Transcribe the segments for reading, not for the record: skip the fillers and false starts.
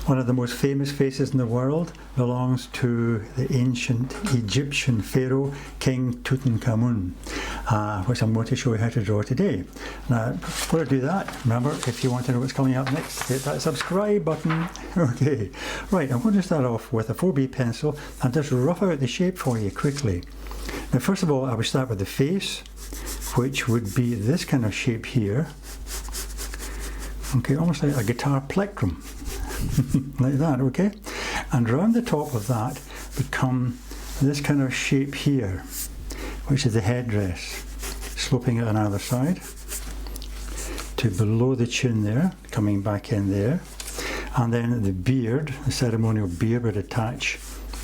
One of the most famous faces in the world belongs to the ancient Egyptian pharaoh, King Tutankhamun, which I'm going to show you how to draw today. Now, before I do that, remember, if you want to know what's coming up next, hit that subscribe button. Okay, right, I'm going to start off with a 4B pencil and just rough out the shape for you quickly. Now, first of all, I would start with the face, which would be this kind of shape here. Okay, almost like a guitar plectrum. Like that, okay? And around the top of that would come this kind of shape here, which is the headdress, sloping out on either side to below the chin there, coming back in there. And then the beard, the ceremonial beard, would attach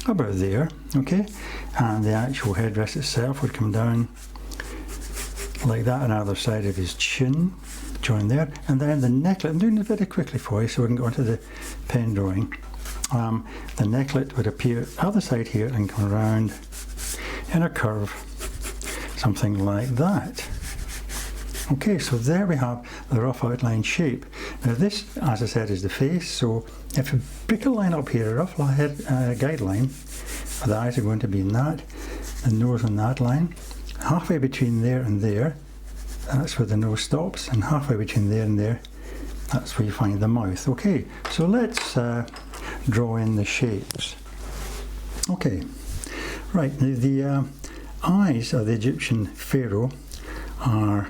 about there, okay? And the actual headdress itself would come down like that on either side of his chin, join there, and then the necklet, I'm doing it very quickly for you so we can go into the pen drawing. The necklet would appear other side here and come around in a curve, something like that. Okay, so there we have the rough outline shape. Now this, as I said, is the face, so if you pick a line up here, a rough guideline, the eyes are going to be in that, the nose on that line, halfway between there and there, that's where the nose stops, and halfway between there and there, that's where you find the mouth. Okay, so let's draw in the shapes. Okay, right, the eyes of the Egyptian pharaoh are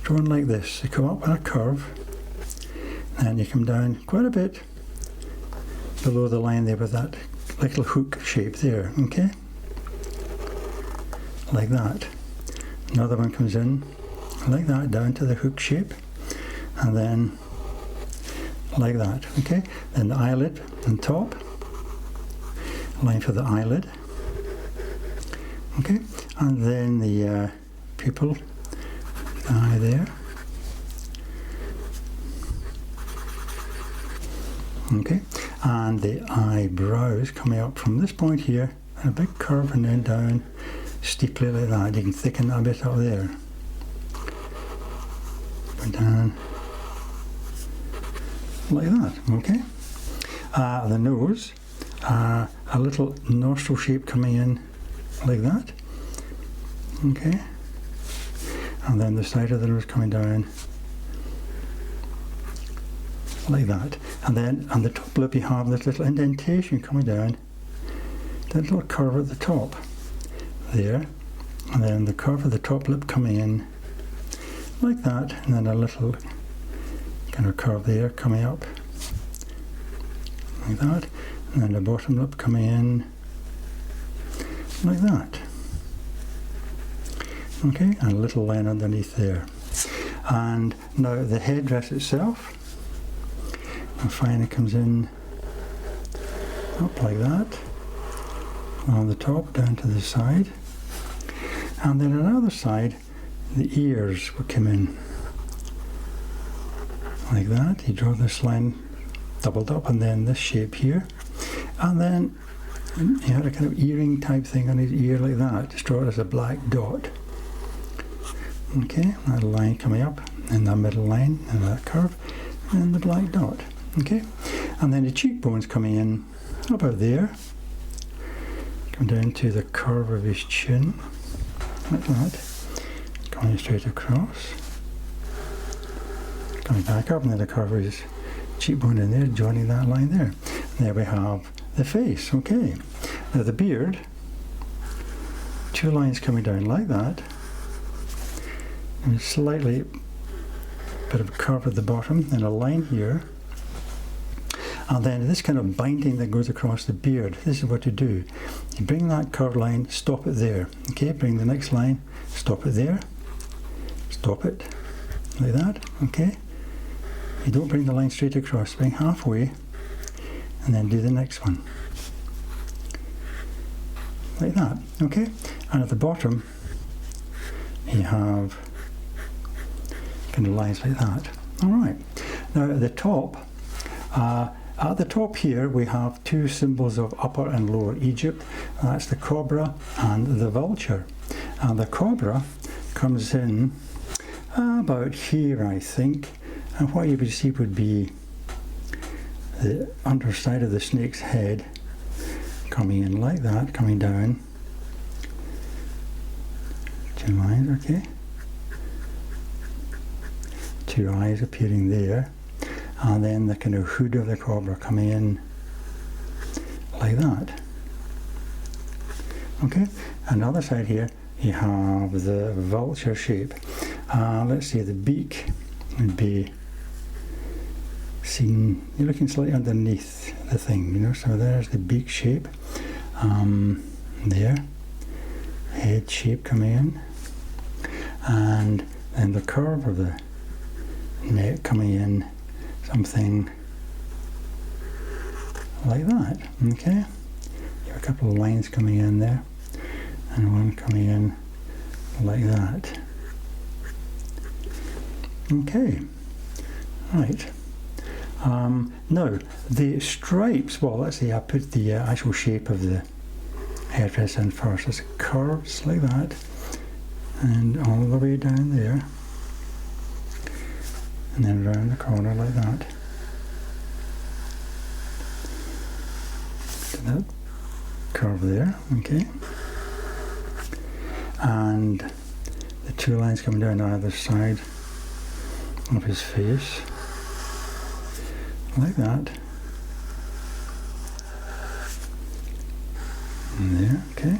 drawn like this. They come up on a curve, and you come down quite a bit below the line there with that little hook shape there, okay? Like that. Another one comes in like that down to the hook shape, and then like that, okay? Then the eyelid on top, line for the eyelid, okay? And then the pupil, the eye there, okay? And the eyebrows coming up from this point here, and a big curve, and then down steeply like that. You can thicken that a bit up there. Go down like that, okay? The nose, a little nostril shape coming in like that, okay? And then the side of the nose coming down like that. And then on the top lip you have this little indentation coming down, that little curve at the top there, and then the curve of the top lip coming in like that, and then a little kind of curve there coming up like that, and then the bottom lip coming in like that, okay, and a little line underneath there. And now the headdress itself, and finally comes in up like that, on the top down to the side, and then on the other side the ears will come in like that. You draw this line doubled up, and then this shape here, and then you have a kind of earring type thing on his ear like that. Just draw it as a black dot, okay? That line coming up, and that middle line, and that curve, and the black dot, okay? And then the cheekbones coming in about there, down to the curve of his chin, like that, coming straight across, coming back up, and then the curve of his cheekbone in there, joining that line there. And there we have the face, okay. Now the beard, two lines coming down like that, and slightly bit of a curve at the bottom, and a line here. And then this kind of binding that goes across the beard, this is what you do. You bring that curved line, stop it there. Okay, bring the next line, stop it there, stop it, like that, okay? You don't bring the line straight across, bring halfway, and then do the next one. Like that, okay? And at the bottom, you have kind of lines like that. All right, now at the top, here we have two symbols of Upper and Lower Egypt. That's the cobra and the vulture. And the cobra comes in about here, I think, and what you would see would be the underside of the snake's head coming in like that, coming down. 2 lines, okay. 2 eyes appearing there, and then the kind of hood of the cobra coming in like that. Okay, and the other side here you have the vulture shape. Let's see, the beak would be seen, you're looking slightly underneath the thing, you know, so there's the beak shape, there, head shape coming in, and then the curve of the neck coming in, something like that, okay? You have a couple of lines coming in there, and one coming in like that. Okay, right. Now, the stripes, well, let's see, I put the actual shape of the headdress in first. It's curves like that, and all the way down there, and then around the corner like that. To that curve there, okay. And the 2 lines coming down either side of his face, like that. And there, okay.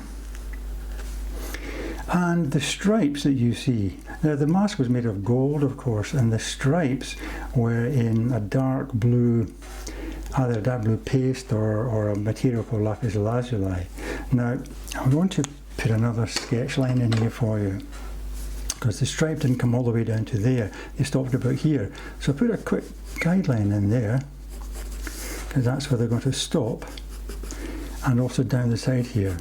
And the stripes that you see, now the mask was made of gold, of course, and the stripes were in a dark blue, either dark blue paste or a material called lapis lazuli. Now, I'm going to put another sketch line in here for you, because the stripe didn't come all the way down to there, they stopped about here. So I put a quick guideline in there, because that's where they're going to stop, and also down the side here.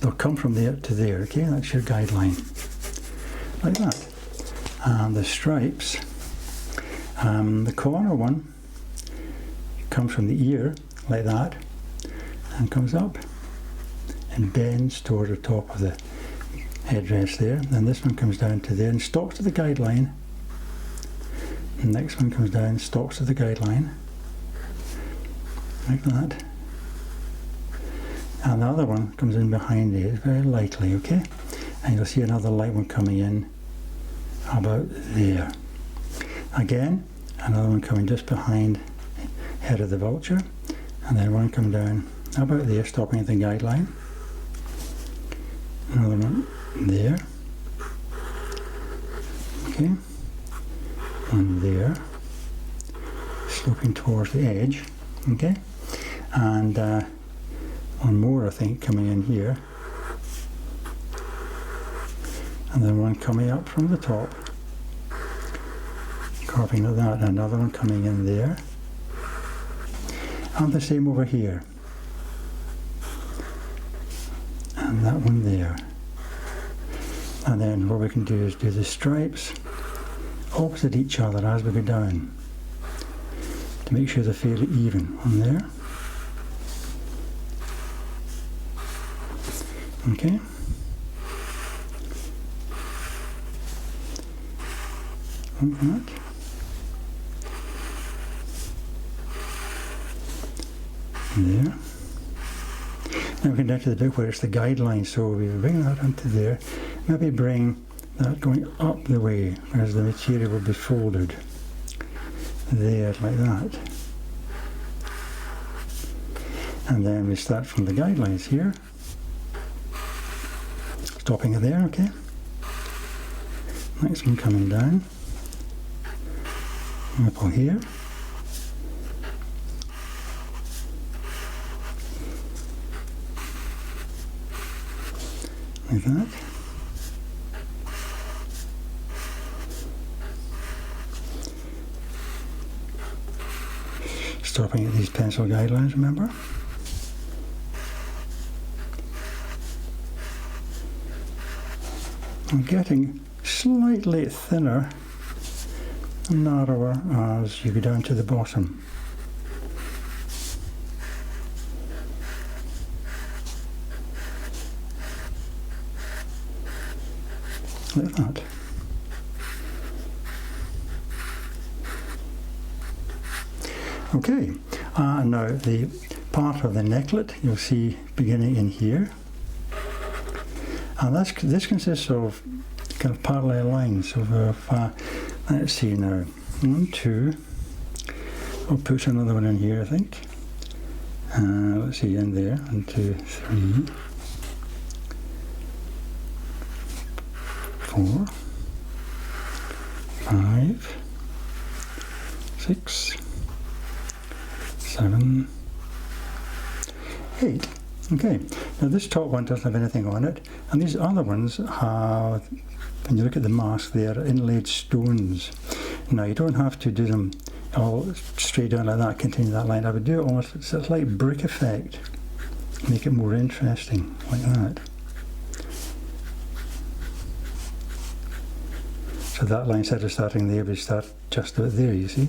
They'll come from there to there, okay, that's your guideline, like that. And the stripes, the corner one comes from the ear, like that, and comes up and bends toward the top of the headdress there. Then this one comes down to there and stops to the guideline. The next one comes down, stops to the guideline, like that. And the other one comes in behind it, very lightly, okay? And you'll see another light one coming in about there. Again, another one coming just behind the head of the vulture, and then one coming down about there, stopping at the guideline. Another one there, okay, and there, sloping towards the edge, okay, and one more I think coming in here, and then one coming up from the top, carving like that, and another one coming in there, and the same over here, and that one there. And then what we can do is do the stripes opposite each other as we go down, to make sure they're fairly even on there. Okay. Like that. There. Now we can down to the bit where it's the guideline, so we bring that onto there, maybe bring that going up the way, whereas the material will be folded there, like that. And then we start from the guidelines here, stopping it there, okay. Next one coming down, nipple here. Like that. Stopping at these pencil guidelines, remember? I'm getting slightly thinner and narrower as you go down to the bottom. Like that. Okay, now the part of the necklet you'll see beginning in here, and this consists of kind of parallel lines of let's see now, 1, 2, I'll put another one in here I think, let's see, in there, 1, 2, 3, 4, 5, 6, 7, 8. Okay, now this top one doesn't have anything on it, and these other ones have, when you look at the mask, they are inlaid stones. Now you don't have to do them all straight down like that, continue that line. I would do it almost, it's a slight brick effect, make it more interesting, like that. So that line, instead of starting there, we start just about there, you see.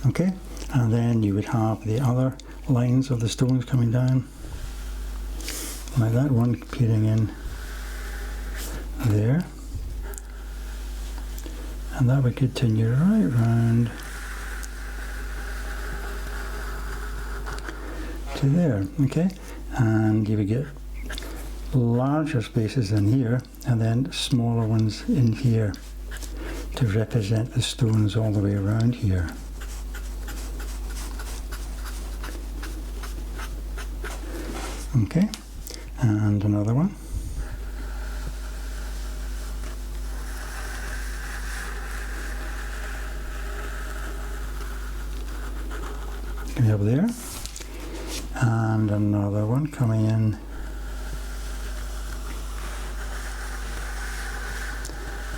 Okay, and then you would have the other lines of the stones coming down, like that, one appearing in there. And that would continue right round to there, okay? And you would get larger spaces in here, and then smaller ones in here to represent the stones all the way around here. Okay, and another one. Coming up there, and another one coming in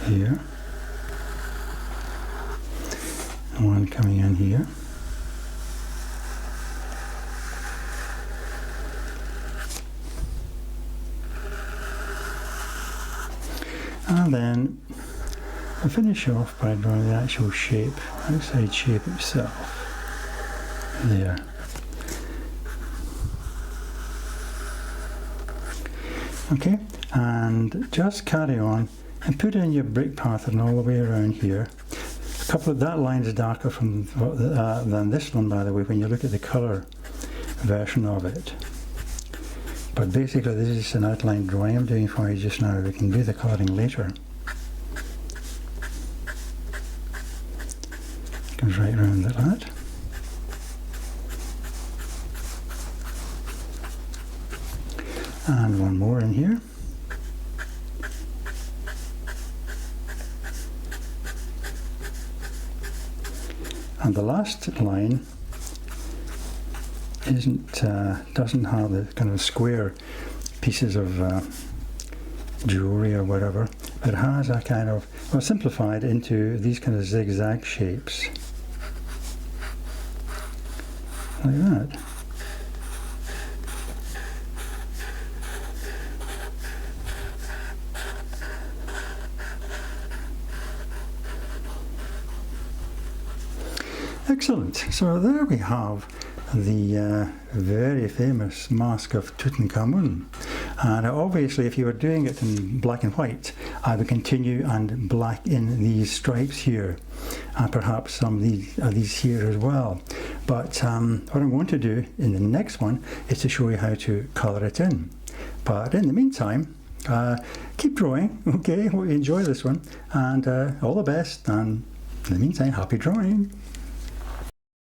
here, and one coming in here. And then I'll finish off by drawing the actual shape, outside shape itself. There. Okay, and just carry on and put in your brick pattern all the way around here. A couple of that line is darker from than this one, by the way, when you look at the colour version of it. But basically this is an outline drawing I'm doing for you just now. We can do the colouring later. Goes right around like that. And one more in here. And the last line doesn't have the kind of square pieces of jewellery or whatever. It has a kind of, well, simplified into these kind of zigzag shapes. Like that. Excellent. So there we have the very famous mask of Tutankhamun. And obviously if you were doing it in black and white, I would continue and black in these stripes here, and perhaps some of these here as well. But what I'm going to do in the next one is to show you how to colour it in. But in the meantime, keep drawing, okay? Hope you enjoy this one, and all the best, and in the meantime, happy drawing.